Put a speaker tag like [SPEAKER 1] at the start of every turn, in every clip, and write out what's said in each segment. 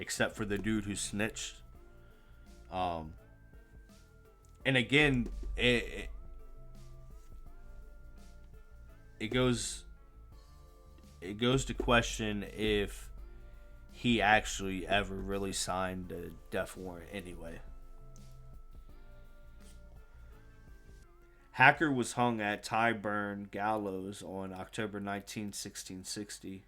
[SPEAKER 1] except for the dude who snitched. Um, and again, it goes to question if he actually ever really signed a death warrant anyway. Hacker was hung at Tyburn Gallows on October 19, 1660.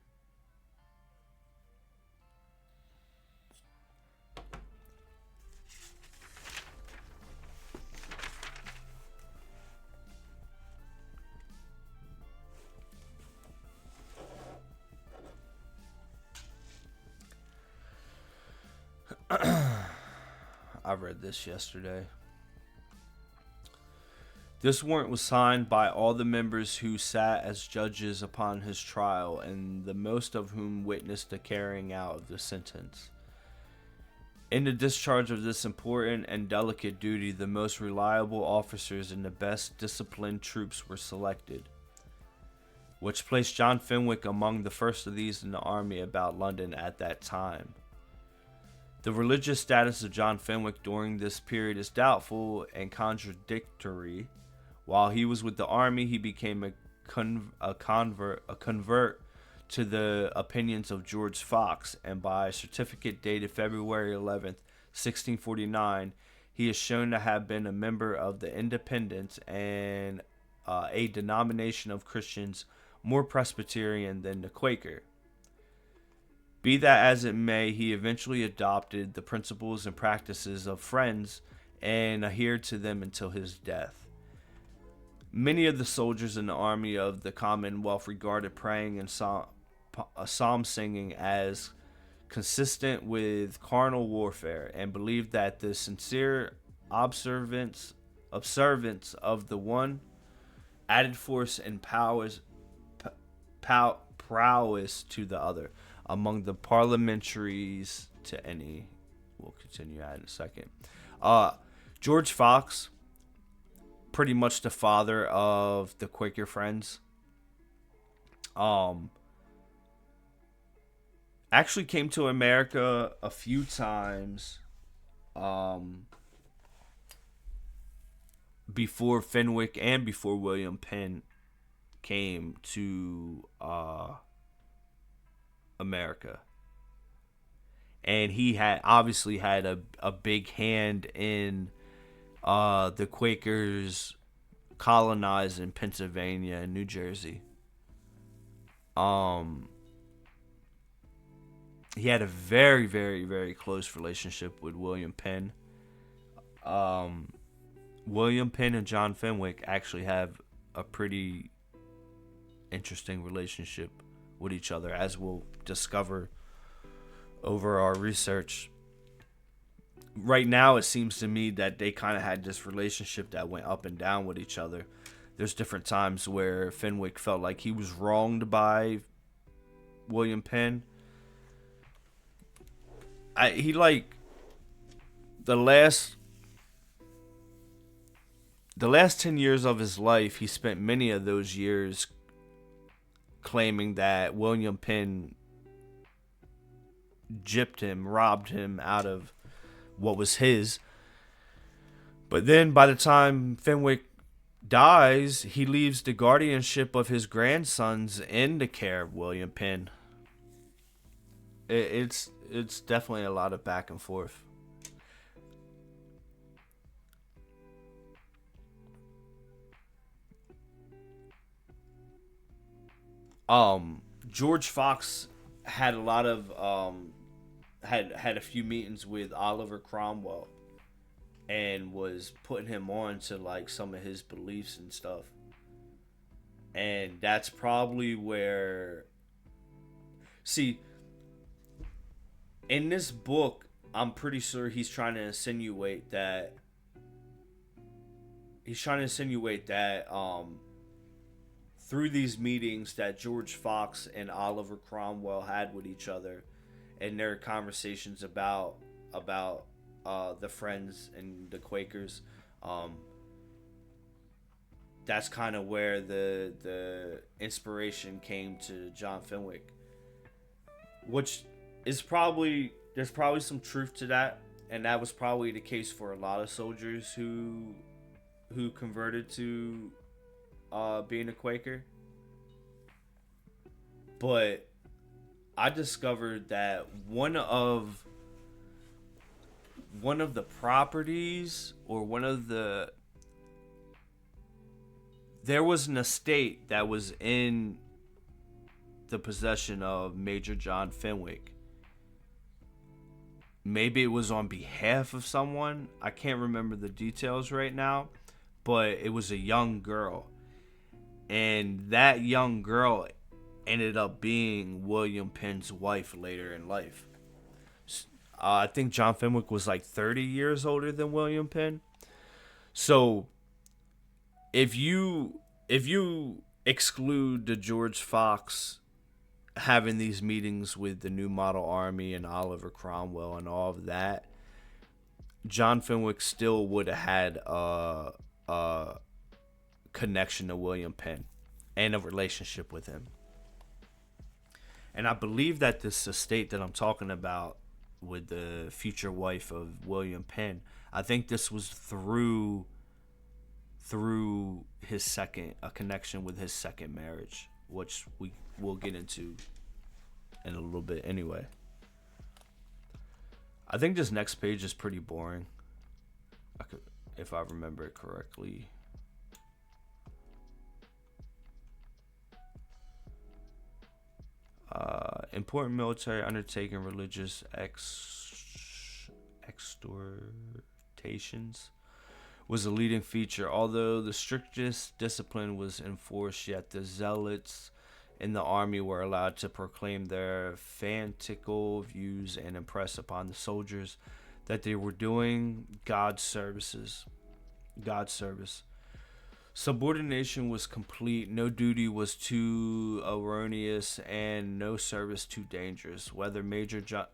[SPEAKER 1] I read this yesterday. This warrant was signed by all the members who sat as judges upon his trial, and the most of whom witnessed the carrying out of the sentence. In the discharge of this important and delicate duty, the most reliable officers and the best disciplined troops were selected, which placed John Fenwick among the first of these in the army about London at that time. The religious status of John Fenwick during this period is doubtful and contradictory. While he was with the army, he became a convert to the opinions of George Fox, and by a certificate dated February 11th, 1649, he is shown to have been a member of the Independents and a denomination of Christians more Presbyterian than the Quaker. Be that as it may, he eventually adopted the principles and practices of Friends and adhered to them until his death. Many of the soldiers in the army of the Commonwealth regarded praying and psalm singing as consistent with carnal warfare, and believed that the sincere observance of the one added force and prowess to the other. Among the parliamentaries to any, we'll continue that in a second. George Fox, pretty much the father of the Quaker Friends, actually came to America a few times before Fenwick and before William Penn came to America. And he had obviously had a big hand in the Quakers colonizing Pennsylvania and New Jersey. He had a very, very, very close relationship with William Penn. William Penn and John Fenwick actually have a pretty interesting relationship with each other, as we'll discover over our research. Right now, it seems to me that they kind of had this relationship that went up and down with each other. There's different times where Fenwick felt like he was wronged by William Penn. The last 10 years of his life, he spent many of those years claiming that William Penn gypped him, robbed him out of what was his. But then by the time Fenwick dies, he leaves the guardianship of his grandsons in the care of William Penn. It's definitely a lot of back and forth. George Fox had a lot of had a few meetings with Oliver Cromwell and was putting him on to like some of his beliefs and stuff. And that's probably where, see, in this book, I'm pretty sure he's trying to insinuate that through these meetings that George Fox and Oliver Cromwell had with each other, and their conversations about the Friends and the Quakers, that's kind of where the inspiration came to John Fenwick, which is probably there's probably some truth to that, and that was probably the case for a lot of soldiers who converted to being a Quaker. But I discovered that one of the properties, or there was an estate that was in the possession of Major John Fenwick. Maybe it was on behalf of someone. I can't remember the details right now, but it was a young girl. And that young girl ended up being William Penn's wife later in life. I think John Fenwick was like 30 years older than William Penn. So if you exclude the George Fox having these meetings with the New Model Army and Oliver Cromwell and all of that, John Fenwick still would have had a connection to William Penn and a relationship with him. And I believe that this estate that I'm talking about with the future wife of William Penn, I think this was through a connection with his second marriage, which we will get into in a little bit anyway. I think this next page is pretty boring, if I remember it correctly. Important military undertaking, religious exhortations was a leading feature. Although the strictest discipline was enforced, yet the zealots in the army were allowed to proclaim their fanatical views and impress upon the soldiers that they were doing God's service. Subordination was complete. No duty was too erroneous, and no service too dangerous. Whether Major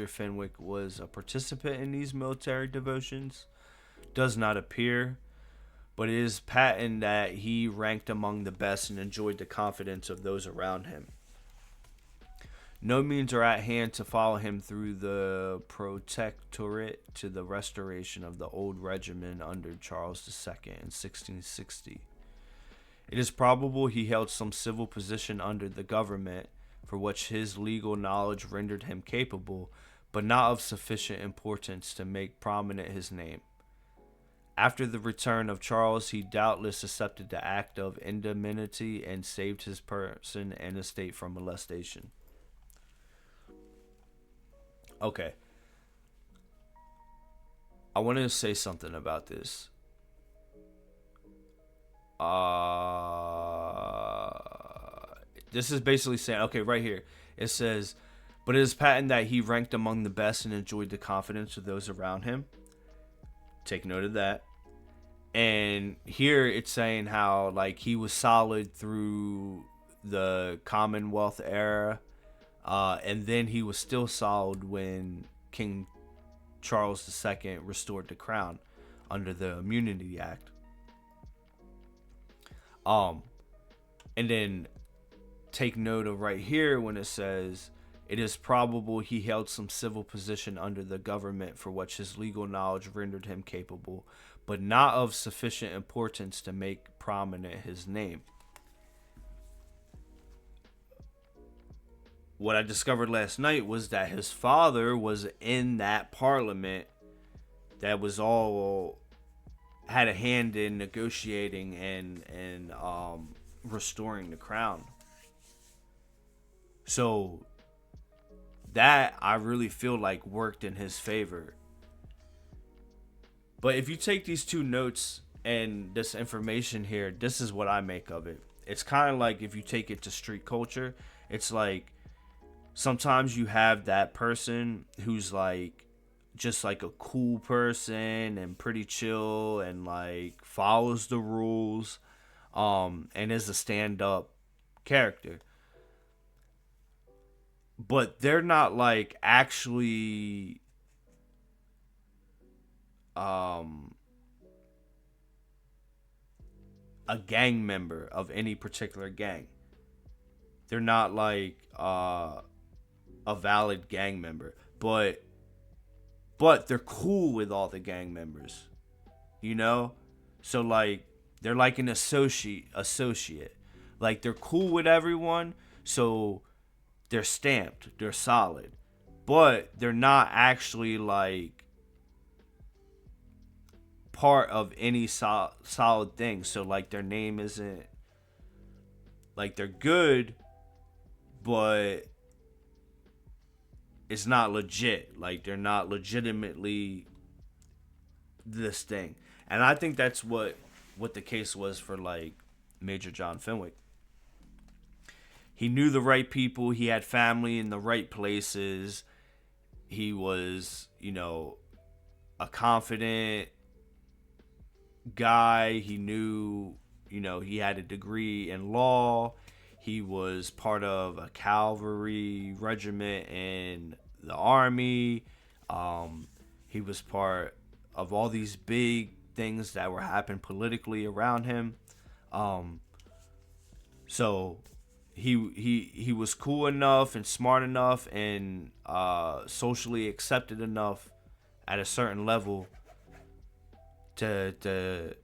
[SPEAKER 1] Fenwick was a participant in these military devotions does not appear, but it is patent that he ranked among the best and enjoyed the confidence of those around him. No means are at hand to follow him through the protectorate to the restoration of the old regimen under Charles II in 1660. It is probable he held some civil position under the government for which his legal knowledge rendered him capable, but not of sufficient importance to make prominent his name. After the return of Charles, he doubtless accepted the act of indemnity and saved his person and estate from molestation. Okay. I wanted to say something about this. This is basically saying, okay, right here. It says, but it is patent that he ranked among the best and enjoyed the confidence of those around him. Take note of that. And here it's saying how, like, he was solid through the Commonwealth era. And then he was still solid when King Charles II restored the crown under the Immunity Act. And then take note of right here when it says, it is probable he held some civil position under the government for which his legal knowledge rendered him capable, but not of sufficient importance to make prominent his name. What I discovered last night was that his father was in that parliament that was all had a hand in negotiating and restoring the crown. So that I really feel like worked in his favor. But if you take these two notes and this information here, this is what I make of it. It's kind of like if you take it to street culture, it's like sometimes you have that person who's like just like a cool person and pretty chill and like follows the rules and is a stand-up character. But they're not like actually a gang member of any particular gang. They're not like a valid gang member. but they're cool with all the gang members, you know? So like they're like an associate. Like they're cool with everyone, so they're stamped, they're solid. But they're not actually like part of any solid thing. So like their name isn't like they're good, but it's not legit. Like they're not legitimately this thing. And I think that's what the case was for like Major John Fenwick. He knew the right people, he had family in the right places. He was, a confident guy. He knew, he had a degree in law. He was part of a cavalry regiment in the army. He was part of all these big things that were happening politically around him. So he was cool enough and smart enough and socially accepted enough at a certain level to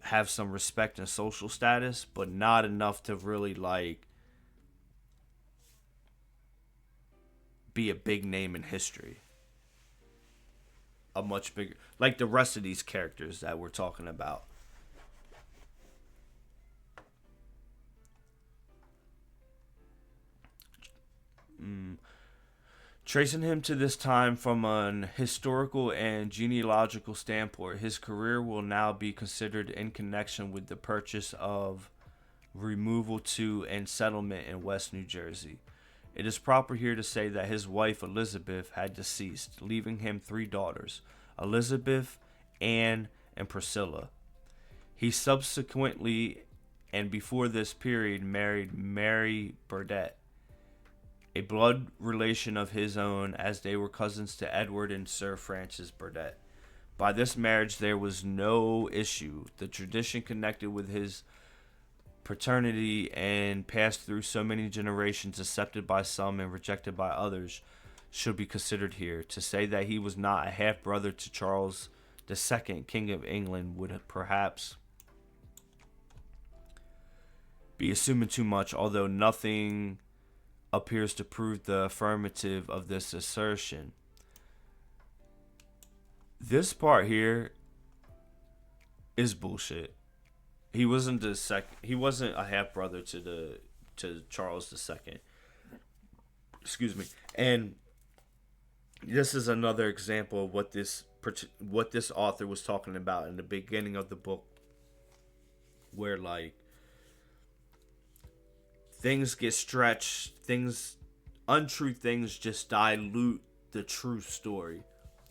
[SPEAKER 1] have some respect and social status, but not enough to really like be a big name in history. A much bigger, like the rest of these characters that we're talking about. Tracing him to this time from an historical and genealogical standpoint, his career will now be considered in connection with the purchase of removal to and settlement in West New Jersey. It is proper here to say that his wife Elizabeth had deceased, leaving him 3 daughters, Elizabeth, Anne, and Priscilla. He subsequently, and before this period, married Mary Burdett, a blood relation of his own, as they were cousins to Edward and Sir Francis Burdett. By this marriage there was no issue. The tradition connected with his paternity and passed through so many generations, accepted by some and rejected by others, should be considered here. To say that he was not a half-brother to Charles II, King of England, would perhaps be assuming too much, although nothing appears to prove the affirmative of this assertion. This part here is bullshit. He wasn't he wasn't a half brother to Charles II. Excuse me. And this is another example of what this author was talking about in the beginning of the book, where like things get stretched, untrue things just dilute the true story.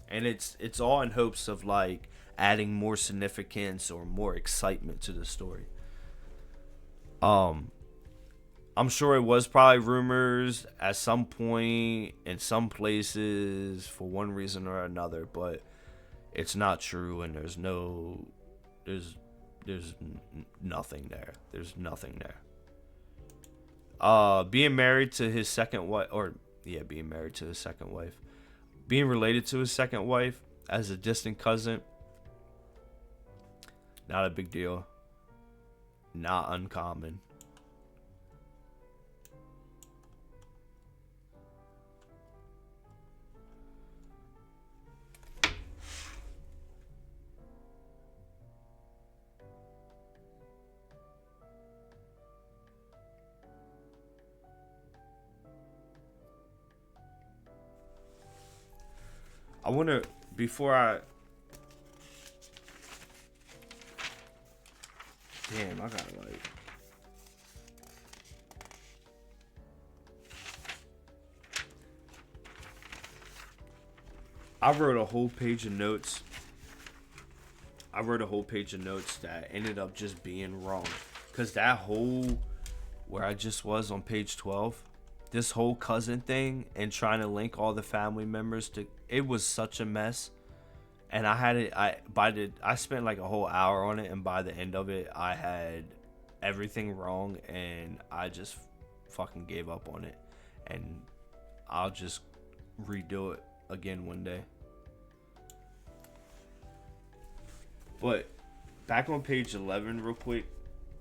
[SPEAKER 1] And it's all in hopes of like adding more significance or more excitement to the story. I'm sure it was probably rumors at some point in some places for one reason or another, but it's not true, and there's nothing there. There's nothing there. Being married to his second wife, being married to his second wife, being related to his second wife as a distant cousin, not a big deal, not uncommon. I want to, before I... Damn, I gotta like... I wrote a whole page of notes. That ended up just being wrong. Because that whole... Where I just was on page 12... This whole cousin thing and trying to link all the family members to... It was such a mess. And I had it... I spent like a whole hour on it, and by the end of it, I had everything wrong, and I just fucking gave up on it. And I'll just redo it again one day. But back on page 11 real quick,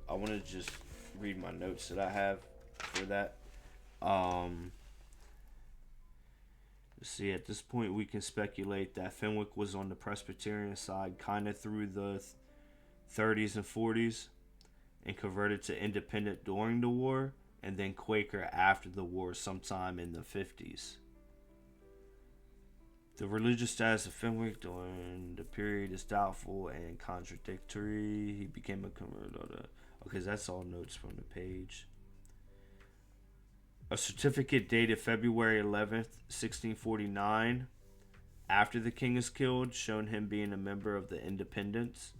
[SPEAKER 1] I want to just read my notes that I have for that. Let's see, at this point we can speculate that Fenwick was on the Presbyterian side kind of through the 30s and 40s and converted to independent during the war, and then Quaker after the war sometime in the 50s. The religious status of Fenwick during the period is doubtful and contradictory. He became a convert. Okay, that's all notes from the page. A certificate dated February 11th, 1649, after the king is killed, showing him being a member of the Independents.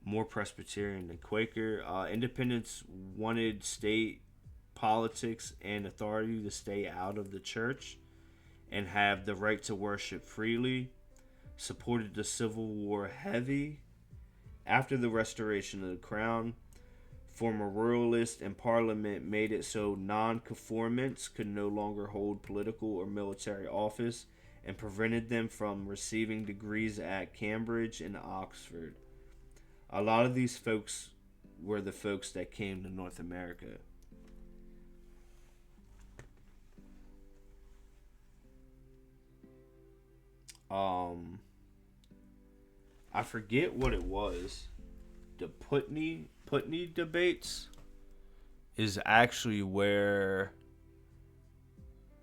[SPEAKER 1] More Presbyterian than Quaker. Independents wanted state politics and authority to stay out of the church and have the right to worship freely. Supported the Civil War heavy. After the restoration of the crown, former royalists and parliament made it so non-conformants could no longer hold political or military office and prevented them from receiving degrees at Cambridge and Oxford. A lot of these folks were the folks that came to North America. I forget what it was. The Putney debates is actually where,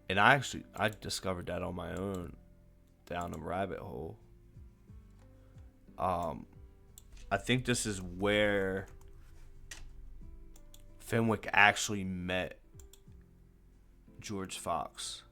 [SPEAKER 1] and I discovered that on my own down a rabbit hole. I think this is where Fenwick actually met George Fox.